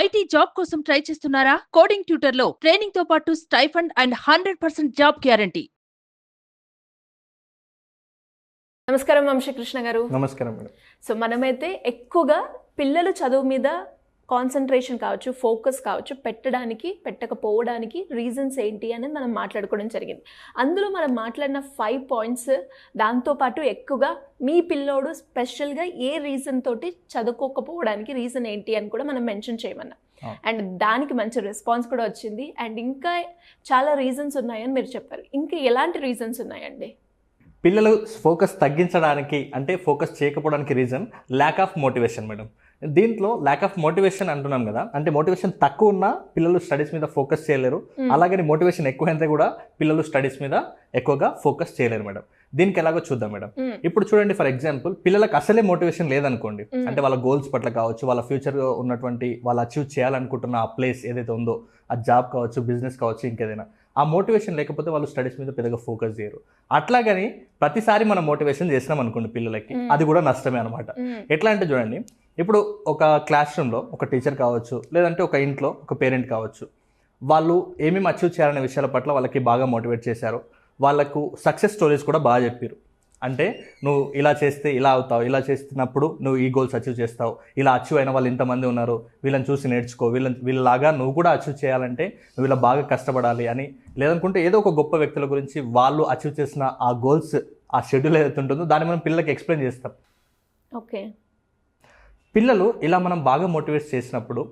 IT job కోసం try చేస్తున్నారా? Coding ట్యూటర్లో training తో పాటు స్టైఫండ్ అండ్ 100% జాబ్ గ్యారంటీ. నమస్కారం వంశీకృష్ణ గారు. నమస్కారం మేడం. సో మనమైతే ఎక్కువగా పిల్లల చదువు మీద కాన్సన్ట్రేషన్ కావచ్చు, ఫోకస్ కావచ్చు పెట్టకపోవడానికి రీజన్స్ ఏంటి అనేది మనం మాట్లాడుకోవడం జరిగింది. అందులో మనం మాట్లాడిన 5 పాయింట్స్, దాంతోపాటు ఎక్కువగా మీ పిల్లోడు స్పెషల్గా ఏ రీజన్ తోటి చదువుకోకపోవడానికి రీజన్ ఏంటి అని కూడా మనం మెన్షన్ చేయమన్నా. అండ్ దానికి మంచి రెస్పాన్స్ కూడా వచ్చింది. అండ్ ఇంకా చాలా రీజన్స్ ఉన్నాయని మీరు చెప్పారు. ఇంకా ఎలాంటి రీజన్స్ ఉన్నాయండి? పిల్లలు ఫోకస్ తగ్గించడానికి అంటే ఫోకస్ చేయకపోవడానికి reason lack of motivation madam. దీంట్లో ల్యాక్ ఆఫ్ మోటివేషన్ అంటున్నాం కదా, అంటే మోటివేషన్ తక్కువ ఉన్నా పిల్లలు స్టడీస్ మీద ఫోకస్ చేయలేరు, అలాగే మోటివేషన్ ఎక్కువైతే కూడా పిల్లలు స్టడీస్ మీద ఎక్కువగా ఫోకస్ చేయలేరు మేడం. దీనికి ఎలాగో చూద్దాం మేడం. ఇప్పుడు చూడండి, ఫర్ ఎగ్జాంపుల్ పిల్లలకు అసలే మోటివేషన్ లేదనుకోండి, అంటే వాళ్ళ గోల్స్ పట్ల కావచ్చు, వాళ్ళ ఫ్యూచర్ ఉన్నటువంటి వాళ్ళు అచీవ్ చేయాలనుకుంటున్న ఆ ప్లేస్ ఏదైతే ఉందో, ఆ జాబ్ కావచ్చు, బిజినెస్ కావచ్చు, ఇంకేదైనా ఆ మోటివేషన్ లేకపోతే వాళ్ళు స్టడీస్ మీద పెద్దగా ఫోకస్ చేయరు. అట్లాగని ప్రతిసారి మనం మోటివేషన్ చేసినాం అనుకోండి పిల్లలకి, అది కూడా నష్టమే అనమాట. ఎట్లా అంటే చూడండి, ఇప్పుడు ఒక క్లాస్ రూమ్లో ఒక టీచర్ కావచ్చు, లేదంటే ఒక ఇంట్లో ఒక పేరెంట్ కావచ్చు, వాళ్ళు ఏమేమి అచీవ్ చేయాలనే విషయాల పట్ల వాళ్ళకి బాగా మోటివేట్ చేశారు, వాళ్ళకు సక్సెస్ స్టోరీస్ కూడా బాగా చెప్పారు. అంటే నువ్వు ఇలా చేస్తే ఇలా అవుతావు, ఇలా చేస్తున్నప్పుడు నువ్వు ఈ గోల్స్ అచీవ్ చేస్తావు, ఇలా అచీవ్ అయిన వాళ్ళు ఇంతమంది ఉన్నారు, వీళ్ళని చూసి నేర్చుకో, వీళ్ళలాగా నువ్వు కూడా అచీవ్ చేయాలంటే నువ్వు ఇలా బాగా కష్టపడాలి అని, లేదనుకుంటే ఏదో ఒక గొప్ప వ్యక్తుల గురించి వాళ్ళు అచీవ్ చేసిన ఆ గోల్స్, ఆ షెడ్యూల్ ఏదైతే ఉంటుందో దాన్ని మనం పిల్లలకి ఎక్స్ప్లెయిన్ చేస్తాం. ఓకే, పిల్లలు ఇలా మనం బాగా మోటివేట్ చేసినప్పుడు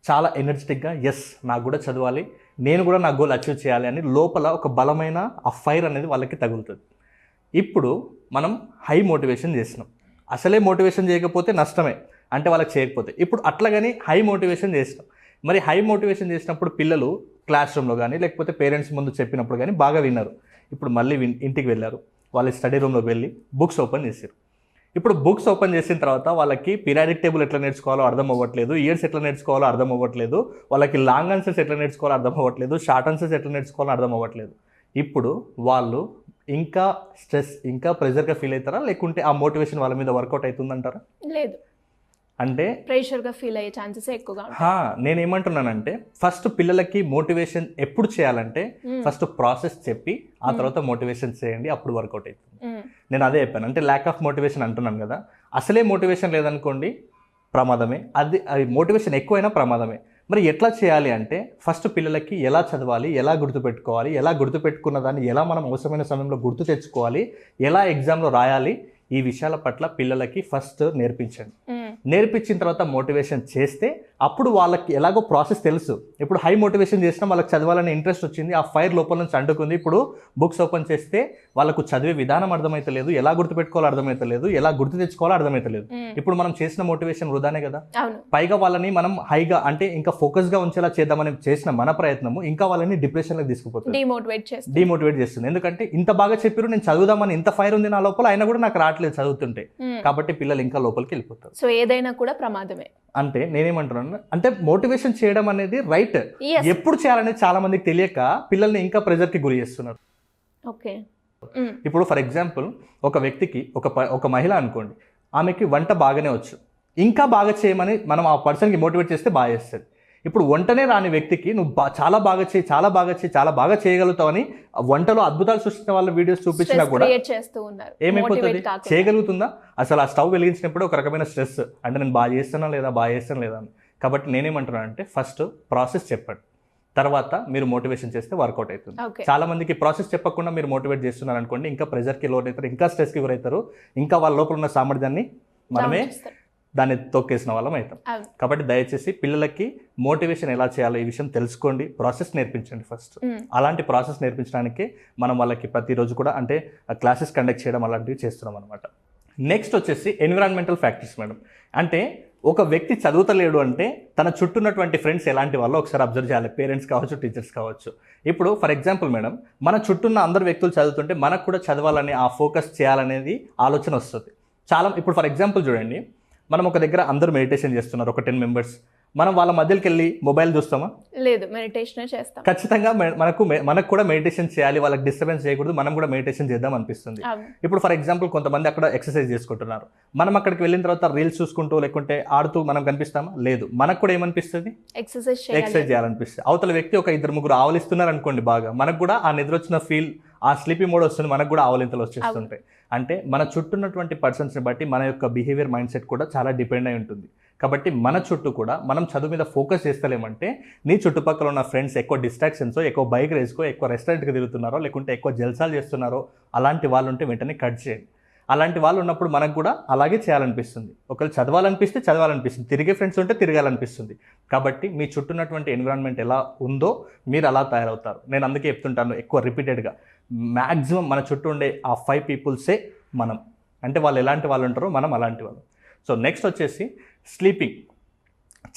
చాలా ఎనర్జెటిక్గా ఎస్ నాకు కూడా చదవాలి, నేను కూడా నా గోల్ అచీవ్ చేయాలి అని లోపల ఒక బలమైన ఆ ఫైర్ అనేది వాళ్ళకి తగులుతుంది. ఇప్పుడు మనం హై మోటివేషన్ చేసినాం, అసలే మోటివేషన్ చేయకపోతే నష్టమే, అంటే వాళ్ళకి చేయకపోతే. ఇప్పుడు అట్లాగని హై మోటివేషన్ చేసినాం. మరి హై మోటివేషన్ చేసినప్పుడు పిల్లలు క్లాస్ రూమ్లో కానీ లేకపోతే పేరెంట్స్ ముందు చెప్పినప్పుడు కానీ బాగా విన్నారు. ఇప్పుడు మళ్ళీ ఇంటికి వెళ్ళారు, వాళ్ళ స్టడీ రూమ్లోకి వెళ్ళి బుక్స్ ఓపెన్ చేశారు. ఇప్పుడు బుక్స్ ఓపెన్ చేసిన తర్వాత వాళ్ళకి పీరియాడిక్ టేబుల్ ఎట్లా నేర్చుకోవాలో అర్థం అవ్వట్లేదు, ఇయర్స్ ఎట్లా నేర్చుకోవాలో అర్థం అవ్వట్లేదు, వాళ్ళకి లాంగ్ ఆన్సర్స్ ఎట్లా నేర్చుకోవాలో అర్థం అవ్వట్లేదు, షార్ట్ ఆన్సర్స్ ఎట్లా నేర్చుకోవాలో అర్థం అవ్వట్లేదు. ఇప్పుడు వాళ్ళు ఇంకా స్ట్రెస్, ఇంకా ప్రెషర్గా ఫీల్ అవుతారా, లేకుంటే ఆ మోటివేషన్ వాళ్ళ మీద వర్కౌట్ అవుతుందంటారా? లేదు, అంటే ప్రెషర్గా ఫీల్ అయ్యే ఛాన్సెస్ ఎక్కువగా. నేనేమంటున్నానంటే ఫస్ట్ పిల్లలకి మోటివేషన్ ఎప్పుడు చేయాలంటే ఫస్ట్ ప్రాసెస్ చెప్పి ఆ తర్వాత మోటివేషన్ చేయండి, అప్పుడు వర్కౌట్ అవుతుంది. నేను అదే చెప్పాను, అంటే ల్యాక్ ఆఫ్ మోటివేషన్ అంటున్నాను కదా, అసలే మోటివేషన్ లేదనుకోండి ప్రమాదమే, అది మోటివేషన్ ఎక్కువైనా ప్రమాదమే. మరి ఎట్లా చేయాలి అంటే ఫస్ట్ పిల్లలకి ఎలా చదవాలి, ఎలా గుర్తుపెట్టుకోవాలి, ఎలా గుర్తుపెట్టుకున్న దాన్ని ఎలా మనం అవసరమైన సమయంలో గుర్తు తెచ్చుకోవాలి, ఎలా ఎగ్జామ్లో రాయాలి, ఈ విషయాల పట్ల పిల్లలకి ఫస్ట్ నేర్పించండి. నేర్పించిన తర్వాత మోటివేషన్ చేస్తే అప్పుడు వాళ్ళకి ఎలాగో ప్రాసెస్ తెలుసు. ఇప్పుడు హై మోటివేషన్ చేసినా వాళ్ళకి చదవాలనే ఇంట్రెస్ట్ వచ్చింది, ఆ ఫైర్ లోపల నుంచి అంటుకుంది. ఇప్పుడు బుక్స్ ఓపెన్ చేస్తే వాళ్ళకు చదివే విధానం అర్థమైతలేదు, ఎలా గుర్తుపెట్టుకోవాలో అర్థమైతలేదు, ఎలా గుర్తు తెచ్చుకోవాలో అర్థమైతలేదు. ఇప్పుడు మనం చేసిన మోటివేషన్ వృధానే కదా. పైగా వాళ్ళని మనం హైగా అంటే ఇంకా ఫోకస్గా ఉంచేలా చేద్దామని చేసిన మన ప్రయత్నము ఇంకా వాళ్ళని డిప్రెషన్లోకి తీసుకుపోతుంది, డిమోటివేట్ చేస్తుంది. ఎందుకంటే ఇంత బాగా చెప్పారు, నేను చదువుదామని ఇంత ఫైర్ ఉంది నా లోపల, అయినా కూడా నాకు రావట్లేదు చదువుతుంటే, కాబట్టి పిల్లలు ఇంకా లోపలికి వెళ్ళిపోతారు. సో ఏదైనా కూడా ప్రమాదమే. అంటే నేనేమంటున్నాను అంటే మోటివేషన్ చేయడం అనేది రైట్, ఎప్పుడు చేయాలనేది చాలా మందికి తెలియక పిల్లల్ని ఇంకా ప్రెజర్కి గురి చేస్తున్నారు. ఓకే, ఇప్పుడు ఫర్ ఎగ్జాంపుల్ ఒక వ్యక్తికి ఒక మహిళ అనుకోండి, ఆమెకి వంట బాగానే వచ్చు, ఇంకా బాగా చేయమని మనం ఆ పర్సన్కి మోటివేట్ చేస్తే బాగా చేస్తుంది. ఇప్పుడు వంటనే రాని వ్యక్తికి నువ్వు చాలా బాగా చేయి, చాలా బాగా చేయి, చాలా బాగా చేయగలుగుతావని వంటలో అద్భుతాలు సృష్టించిన వాళ్ళ వీడియోస్ చూపించినా కూడా ఏమైపోతుంది, చేయగలుగుతుందా? అసలు ఆ స్టవ్ వెలిగించినప్పుడు ఒక రకమైన స్ట్రెస్, అంటే నేను బాగా చేస్తానా లేదా అని. కాబట్టి నేనేమంటున్నాను అంటే ఫస్ట్ ప్రాసెస్ చెప్పండి, తర్వాత మీరు మోటివేషన్ చేస్తే వర్కౌట్ అవుతుంది. చాలా మందికి ప్రాసెస్ చెప్పకుండా మీరు మోటివేట్ చేస్తున్నారు అనుకోండి, ఇంకా ప్రెజర్కి లోన్ అవుతారు, ఇంకా స్ట్రెస్కి గురవుతారు, ఇంకా వాళ్ళ లోపల ఉన్న సామర్థ్యాన్ని మనమే దాన్ని తొక్కేసిన వాళ్ళం అవుతాం. కాబట్టి దయచేసి పిల్లలకి మోటివేషన్ ఎలా చేయాలో ఈ విషయం తెలుసుకోండి, ప్రాసెస్ నేర్పించండి ఫస్ట్. అలాంటి ప్రాసెస్ నేర్పించడానికి మనం వాళ్ళకి ప్రతిరోజు కూడా అంటే క్లాసెస్ కండక్ట్ చేయడం అలాంటివి చేస్తున్నాం అనమాట. నెక్స్ట్ వచ్చేసి ఎన్విరాన్మెంటల్ ఫ్యాక్టర్స్ మేడం. అంటే ఒక వ్యక్తి చదువుతలేడు అంటే తన చుట్టూ ఉన్నటువంటి ఫ్రెండ్స్ ఎలాంటి వాళ్ళో ఒకసారి అబ్జర్వ్ చేయాలి, పేరెంట్స్ కావచ్చు, టీచర్స్ కావచ్చు. ఇప్పుడు ఫర్ ఎగ్జాంపుల్ మేడం, మన చుట్టూ ఉన్న అందరు వ్యక్తులు చదువుతుంటే మనకు కూడా చదవాలని, ఆ ఫోకస్ చేయాలనేది ఆలోచన వస్తుంది. ఇప్పుడు ఫర్ ఎగ్జాంపుల్ చూడండి, మనం ఒక దగ్గర అందరూ మెడిటేషన్ చేస్తున్నారు, ఒక 10 మెంబర్స్, మనం వాళ్ళ మధ్యలోకి వెళ్ళి మొబైల్ చూస్తామా? లేదు, మెడిటేషన్ చేస్తాం. ఖచ్చితంగా మనకు కూడా మెడిటేషన్ చేయాలి, వాళ్ళకి డిస్టర్బెన్స్ చేయకూడదు, మనం కూడా మెడిటేషన్ చేద్దాం అనిపిస్తుంది. ఇప్పుడు ఫర్ ఎగ్జాంపుల్ కొంతమంది అక్కడ ఎక్సర్సైజ్ చేసుకుంటున్నారు, మనం అక్కడికి వెళ్ళిన తర్వాత రీల్స్ చూసుకుంటూ లేకుంటే ఆడుతూ మనం కనిపిస్తామా? లేదు. మనకు కూడా ఏమనిపిస్తుంది? ఎక్సర్సైజ్ చేయాలనిపిస్తుంది. అవతల వ్యక్తి ఒక 2-3 ఆవలిస్తున్నారు అనుకోండి, బాగా మనకు కూడా ఆ నిద్ర వచ్చిన ఫీల్, ఆ స్లీపీ మోడ్ వస్తుంది, మనకు కూడా ఆవలింతలు వచ్చేస్తుంటాయి. అంటే మన చుట్టూన్నటువంటి పర్సన్స్ని బట్టి మన యొక్క బిహేవియర్, మైండ్ సెట్ కూడా చాలా డిపెండ్ అయి ఉంటుంది. కాబట్టి మన చుట్టూ కూడా మనం చదువు మీద ఫోకస్ చేస్తలేమంటే నీ చుట్టుపక్కల ఉన్న ఫ్రెండ్స్ ఎక్కువ డిస్ట్రాక్షన్స్, ఎక్కువ బైక్ రేసుకో, ఎక్కువ రెస్టారెంట్కి తిరుగుతున్నారో లేకుంటే ఎక్కువ జల్సాలు చేస్తున్నారో అలాంటి వాళ్ళు ఉంటే వెంటనే కట్ చేయండి. అలాంటి వాళ్ళు ఉన్నప్పుడు మనకు కూడా అలాగే చేయాలనిపిస్తుంది. ఒకవేళ చదవాలనిపిస్తుంది, తిరిగే ఫ్రెండ్స్ ఉంటే తిరగాలనిపిస్తుంది. కాబట్టి మీ చుట్టూ ఉన్నటువంటి ఎన్విరాన్మెంట్ ఎలా ఉందో మీరు అలా తయారవుతారు. నేను అందుకే చెప్తుంటాను ఎక్కువ రిపీటెడ్గా, మ్యాక్సిమం మన చుట్టూ ఉండే ఆ 5 పీపుల్సే మనం. అంటే వాళ్ళు ఎలాంటి వాళ్ళు ఉంటారో మనం అలాంటి వాళ్ళు. సో నెక్స్ట్ వచ్చేసి స్లీపింగ్.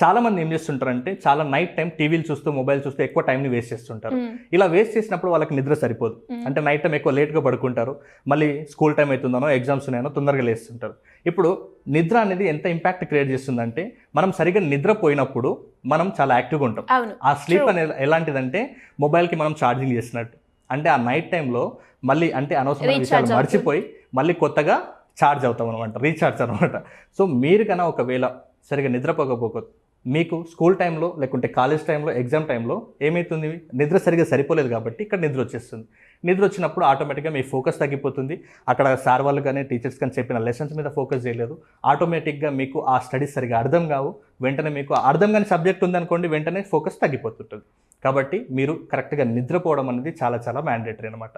చాలామంది ఏం చేస్తుంటారంటే చాలా నైట్ టైం టీవీలు చూస్తూ, మొబైల్ చూస్తూ ఎక్కువ టైంని వేస్ట్ చేస్తుంటారు. ఇలా వేస్ట్ చేసినప్పుడు వాళ్ళకి నిద్ర సరిపోదు. అంటే నైట్ టైం ఎక్కువ లేట్గా పడుకుంటారు, మళ్ళీ స్కూల్ టైం అవుతుందనో ఎగ్జామ్స్ ఉన్నాయనో తొందరగా లేస్తుంటారు. ఇప్పుడు నిద్ర అనేది ఎంత ఇంపాక్ట్ క్రియేట్ చేస్తుందంటే మనం సరిగ్గా నిద్రపోయినప్పుడు మనం చాలా యాక్టివ్గా ఉంటాం. ఆ స్లీప్ అనేది ఎలాంటిదంటే మొబైల్కి మనం ఛార్జింగ్ చేసినట్టు. అంటే ఆ నైట్ టైంలో మళ్ళీ అంటే అనవసరమైన విషయాలు మర్చిపోయి మళ్ళీ కొత్తగా ఛార్జ్ అవుతాం అనమాట, రీఛార్జ్ అనమాట. సో మీరు కన్నా ఒకవేళ సరిగ్గా నిద్రపోకపోతే మీకు స్కూల్ టైంలో లేకుంటే కాలేజ్ టైంలో, ఎగ్జామ్ టైంలో ఏమవుతుంది? నిద్ర సరిగ్గా సరిపోలేదు కాబట్టి ఇక్కడ నిద్ర వచ్చేస్తుంది. నిద్ర వచ్చినప్పుడు ఆటోమేటిక్గా మీ ఫోకస్ తగ్గిపోతుంది. అక్కడ సార్ వాళ్ళు కానీ టీచర్స్ కానీ చెప్పిన లెసన్స్ మీద ఫోకస్ చేయలేదు. ఆటోమేటిక్గా మీకు ఆ స్టడీస్ సరిగ్గా అర్థం కావు. వెంటనే మీకు అర్థం కాని సబ్జెక్ట్ ఉందనుకోండి, వెంటనే ఫోకస్ తగ్గిపోతుంటుంది. కాబట్టి మీరు కరెక్ట్గా నిద్రపోవడం అనేది చాలా చాలా మ్యాండేటరీ అనమాట.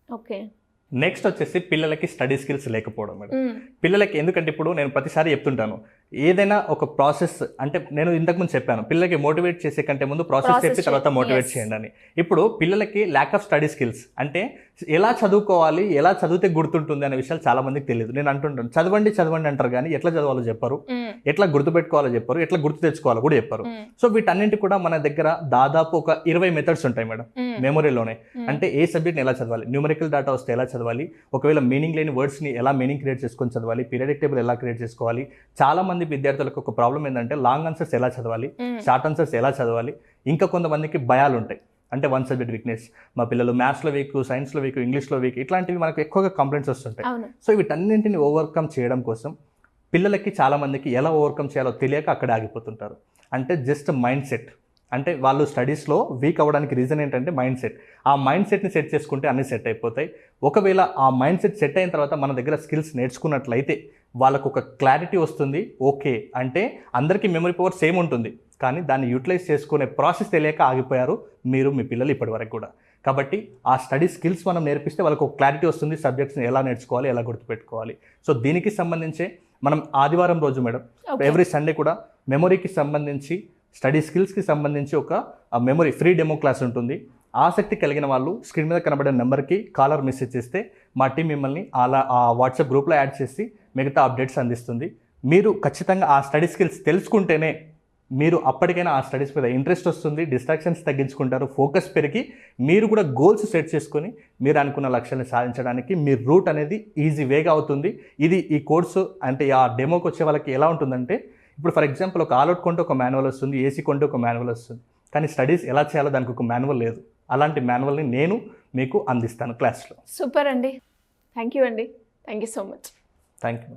ఓకే. నెక్స్ట్ వచ్చేసి పిల్లలకి స్టడీ స్కిల్స్ లేకపోవడం మేడం. పిల్లలకి ఎందుకంటే ఇప్పుడు నేను ప్రతిసారి చెప్తుంటాను, ఏదైనా ఒక ప్రాసెస్ అంటే నేను ఇంతకుముందు చెప్పాను, పిల్లలకి మోటివేట్ చేసే కంటే ముందు ప్రాసెస్ చెప్పి తర్వాత మోటివేట్ చేయండి అని. ఇప్పుడు పిల్లలకి ల్యాక్ ఆఫ్ స్టడీ స్కిల్స్ అంటే ఎలా చదువుకోవాలి, ఎలా చదివితే గుర్తుంటుంది అనే విషయాలు చాలా మందికి తెలియదు. నేను అంటుంటాను చదవండి అంటారు కానీ ఎట్లా చదవాలో చెప్పరు, ఎట్లా గుర్తుపెట్టుకోవాలో చెప్పరు, ఎట్లా గుర్తు తెచ్చుకోవాలో కూడా చెప్పరు. సో వీటన్నింటి కూడా మన దగ్గర దాదాపు ఒక 20 మెథడ్స్ ఉంటాయి మేడం మెమొరీలోనే. అంటే ఏ సబ్జెక్ట్ని ఎలా చదవాలి, న్యూమరికల్ డేటా వస్తే ఎలా చదవాలి, ఒకవేళ మీనింగ్ లేని వర్డ్స్ని ఎలా మీనింగ్ క్రియేట్ చేసుకొని చదవాలి, పీరియాడిక్ టేబుల్ ఎలా క్రియేట్ చేసుకోవాలి. చాలా మంది విద్యార్థులకు ఒక ప్రాబ్లం ఏంటంటే లాంగ్ ఆన్సర్స్ ఎలా చదవాలి, షార్ట్ ఆన్సర్స్ ఎలా చదవాలి. ఇంకా కొంతమందికి భయాలు ఉంటాయి, అంటే 1 సబ్జెక్ట్ వీక్నెస్, మా పిల్లలు మ్యాథ్స్లో వీక్, సైన్స్లో వీక్, ఇంగ్లీష్లో వీక్, ఇట్లాంటివి మనకు ఎక్కువగా కంప్లైంట్స్ వస్తుంటాయి. సో వీటన్నింటిని ఓవర్కమ్ చేయడం కోసం పిల్లలకి చాలా మందికి ఎలా ఓవర్కమ్ చేయాలో తెలియక అక్కడే ఆగిపోతుంటారు. అంటే జస్ట్ మైండ్ సెట్, అంటే వాళ్ళు స్టడీస్లో వీక్ అవ్వడానికి రీజన్ ఏంటంటే మైండ్ సెట్. ఆ మైండ్ సెట్ని సెట్ చేసుకుంటే అన్నీ సెట్ అయిపోతాయి. ఒకవేళ ఆ మైండ్ సెట్ సెట్ అయిన తర్వాత మన దగ్గర స్కిల్స్ నేర్చుకున్నట్లయితే వాళ్ళకు ఒక క్లారిటీ వస్తుంది. ఓకే, అంటే అందరికీ మెమరీ పవర్ సేమ్ ఉంటుంది, కానీ దాన్ని యూటిలైజ్ చేసుకునే ప్రాసెస్ తెలియక ఆగిపోయారు మీరు, మీ పిల్లలు ఇప్పటి వరకు కూడా. కాబట్టి ఆ స్టడీ స్కిల్స్ మనం నేర్పిస్తే వాళ్ళకు ఒక క్లారిటీ వస్తుంది, సబ్జెక్ట్స్ని ఎలా నేర్చుకోవాలి, ఎలా గుర్తుపెట్టుకోవాలి. సో దీనికి సంబంధించి మనం ఆదివారం రోజు మేడం ఎవ్రీ సండే కూడా మెమొరీకి సంబంధించి, స్టడీ స్కిల్స్కి సంబంధించి ఒక మెమొరీ ఫ్రీ డెమో క్లాస్ ఉంటుంది. ఆసక్తి కలిగిన వాళ్ళు స్క్రీన్ మీద కనబడే నెంబర్కి కాలర్ మెసేజ్ చేస్తే మా టీం మిమ్మల్ని అలా ఆ వాట్సాప్ గ్రూప్లో యాడ్ చేసి మిగతా అప్డేట్స్ అందిస్తుంది. మీరు ఖచ్చితంగా ఆ స్టడీ స్కిల్స్ తెలుసుకుంటేనే మీరు అప్పటికైనా ఆ స్టడీస్ మీద ఇంట్రెస్ట్ వస్తుంది, డిస్ట్రాక్షన్స్ తగ్గించుకుంటారు, ఫోకస్ పెరిగి మీరు కూడా గోల్స్ సెట్ చేసుకొని మీరు అనుకున్న లక్ష్యాన్ని సాధించడానికి మీ రూట్ అనేది ఈజీ వేగా అవుతుంది. ఇది ఈ కోర్సు అంటే ఆ డెమోకి వచ్చే వాళ్ళకి ఎలా ఉంటుందంటే, ఇప్పుడు ఫర్ ఎగ్జాంపుల్ ఒక ఆల్అవుట్ కొంటే ఒక మాన్యువల్ వస్తుంది, ఏసీ కొంటే ఒక మాన్యువల్ వస్తుంది, కానీ స్టడీస్ ఎలా చేయాలో దానికి ఒక మాన్యువల్ లేదు. అలాంటి మాన్యువల్ని నేను మీకు అందిస్తాను క్లాస్లో. సూపర్ అండి, థ్యాంక్ యూ అండి, thank you so much. Thank you.